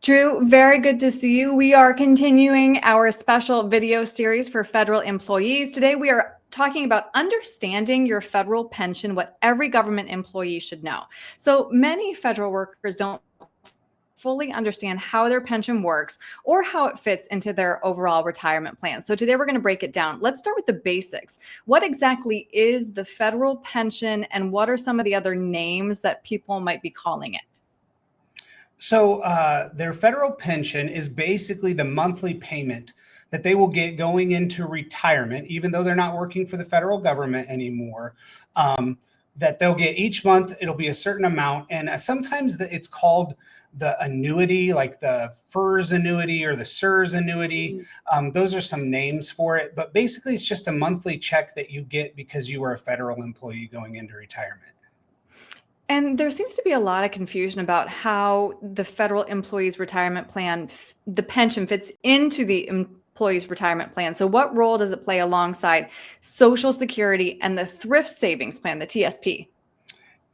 Drew, very good to see you. We are continuing our special video series for federal employees. Today, we are talking about understanding your federal pension, what every government employee should know. So many federal workers don't fully understand how their pension works or how it fits into their overall retirement plan. So today we're going to break it down. Let's start with the basics. What exactly is the federal pension, and what are some of the other names that people might be calling it? So their federal pension is basically the monthly payment that they will get going into retirement, even though they're not working for the federal government anymore. That they'll get each month. It'll be a certain amount, and sometimes it's called the annuity, like the FERS annuity or the SERS annuity. Those are some names for it, but basically it's just a monthly check that you get because you are a federal employee going into retirement. And there seems to be a lot of confusion about how the federal employees retirement plan, the pension fits into the employees retirement plan. So what role does it play alongside Social Security and the thrift savings plan, the TSP?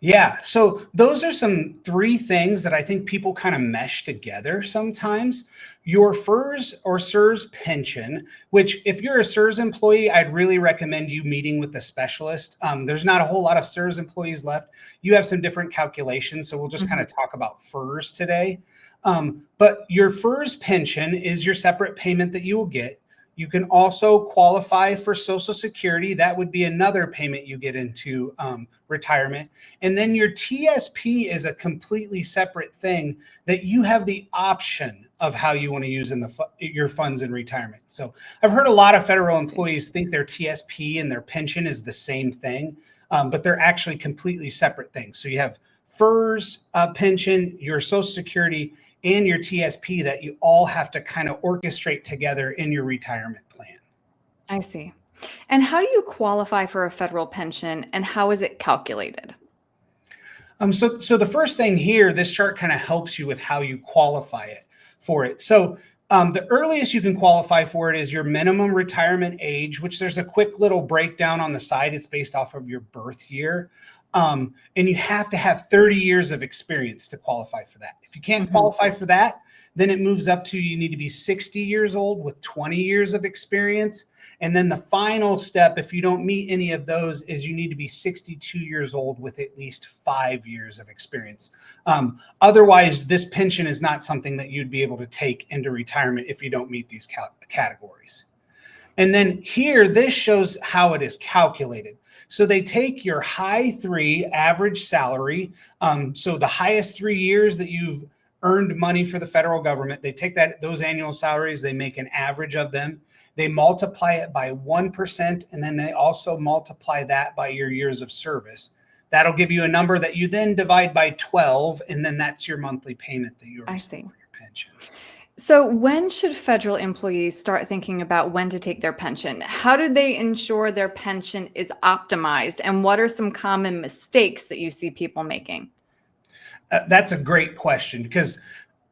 Yeah, so those are some three things that I think people kind of mesh together sometimes. Your FERS or SERS pension, which if you're a SERS employee, I'd really recommend you meeting with a specialist. There's not a whole lot of SERS employees left. You have some different calculations, so we'll just kind of talk about FERS today. But your FERS pension is your separate payment that you will get. You can also qualify for Social Security. That would be another payment you get into retirement. And then your TSP is a completely separate thing that you have the option of how you want to use in your funds in retirement. So I've heard a lot of federal employees think their TSP and their pension is the same thing, but they're actually completely separate things. So you have FERS pension, your Social Security, and your TSP that you all have to kind of orchestrate together in your retirement plan. I see. And how do you qualify for a federal pension, and how is it calculated? So the first thing here, this chart kind of helps you with how you qualify for it. So the earliest you can qualify for it is your minimum retirement age, which there's a quick little breakdown on the side. It's based off of your birth year. And you have to have 30 years of experience to qualify for that. If you can't qualify for that, then it moves up to you need to be 60 years old with 20 years of experience. And then the final step, if you don't meet any of those, is you need to be 62 years old with at least 5 years of experience. Otherwise, this pension is not something that you'd be able to take into retirement if you don't meet these categories. And then here, this shows how it is calculated. So they take your high 3 average salary. So the highest 3 years that you've earned money for the federal government, they take those annual salaries, they make an average of them. They multiply it by 1%, and then they also multiply that by your years of service. That'll give you a number that you then divide by 12, and then that's your monthly payment that you're receiving for your pension. So when should federal employees start thinking about when to take their pension? How do they ensure their pension is optimized? And what are some common mistakes that you see people making? That's a great question, because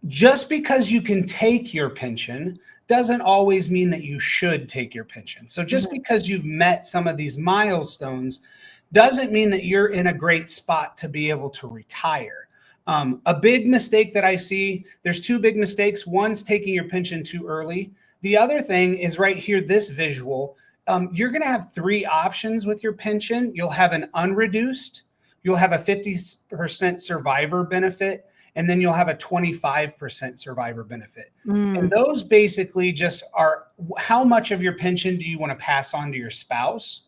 just because you can take your pension doesn't always mean that you should take your pension. So just because you've met some of these milestones doesn't mean that you're in a great spot to be able to retire. A big mistake that I see, there's two big mistakes. One's taking your pension too early. The other thing is right here, this visual. You're going to have 3 options with your pension. You'll have an unreduced, you'll have a 50% survivor benefit, and then you'll have a 25% survivor benefit. And those basically just are how much of your pension do you want to pass on to your spouse?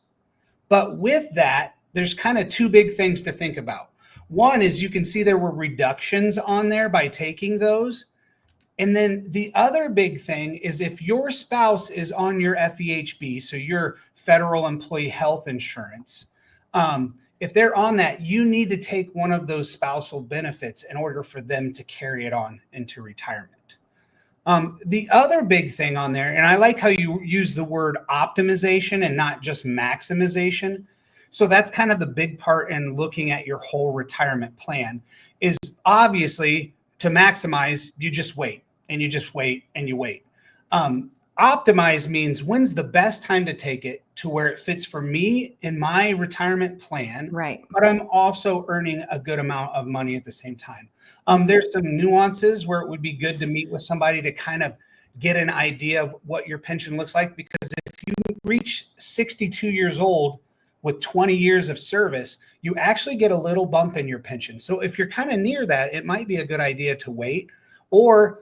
But with that, there's kind of 2 big things to think about. One is you can see there were reductions on there by taking those. And then the other big thing is if your spouse is on your FEHB, so your federal employee health insurance, if they're on that, you need to take one of those spousal benefits in order for them to carry it on into retirement. The other big thing on there, and I like how you use the word optimization and not just maximization. So that's kind of the big part in looking at your whole retirement plan is obviously to maximize, you just wait and you just wait and you wait. Optimize means when's the best time to take it to where it fits for me in my retirement plan, Right. but I'm also earning a good amount of money at the same time. Mhm. There's some nuances where it would be good to meet with somebody to kind of get an idea of what your pension looks like, because if you reach 62 years old with 20 years of service, you actually get a little bump in your pension. So if you're kind of near that, it might be a good idea to wait, or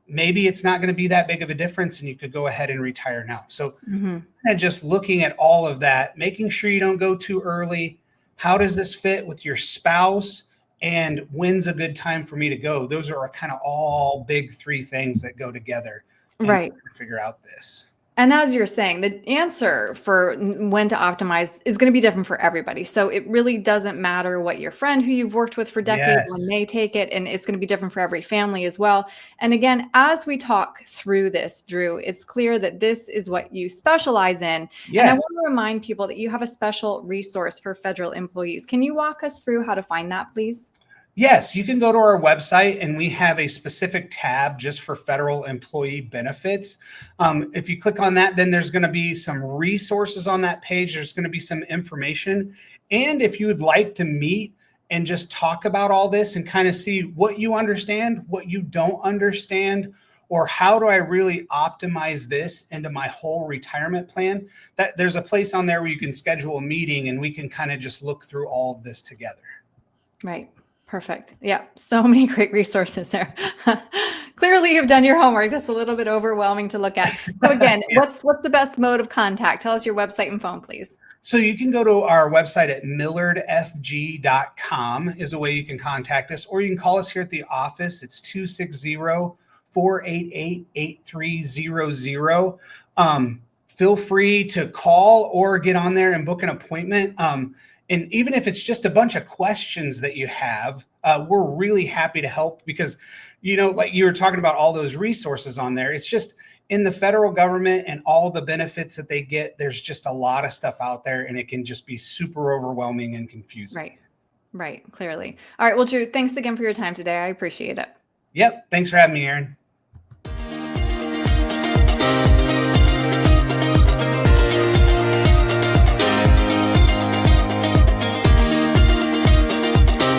maybe it's not going to be that big of a difference and you could go ahead and retire now. So Mhm. and just looking at all of that, making sure you don't go too early. How does this fit with your spouse? And when's a good time for me to go? Those are kind of all big three things that go together and Right. figure out this. And as you're saying, the answer for when to optimize is going to be different for everybody. So it really doesn't matter what your friend who you've worked with for decades, when Yes. they take it, and it's going to be different for every family as well. And again, as we talk through this, Drew, it's clear that this is what you specialize in. And I Yes. want to remind people that you have a special resource for federal employees. Can you walk us through how to find that, please? Yes, you can go to our website and we have a specific tab just for federal employee benefits. If you click on that, then there's going to be some resources on that page. There's going to be some information. And if you would like to meet and just talk about all this and kind of see what you understand, what you don't understand, or how do I really optimize this into my whole retirement plan, that there's a place on there where you can schedule a meeting and we can kind of just look through all of this together. Right. Perfect. Yeah. So many great resources there. Clearly you've done your homework. That's a little bit overwhelming to look at. So again, Yeah. what's the best mode of contact? Tell us your website and phone, please. So you can go to our website at millardfg.com is a way you can contact us, or you can call us here at the office. It's 260-488-8300. Feel free to call or get on there and book an appointment. And even if it's just a bunch of questions that you have, we're really happy to help, because, like you were talking about all those resources on there, it's just in the federal government and all the benefits that they get, there's just a lot of stuff out there and it can just be super overwhelming and confusing. Right. Right. Clearly. All right. Well, Drew, thanks again for your time today. I appreciate it. Yep. Thanks for having me, Erin.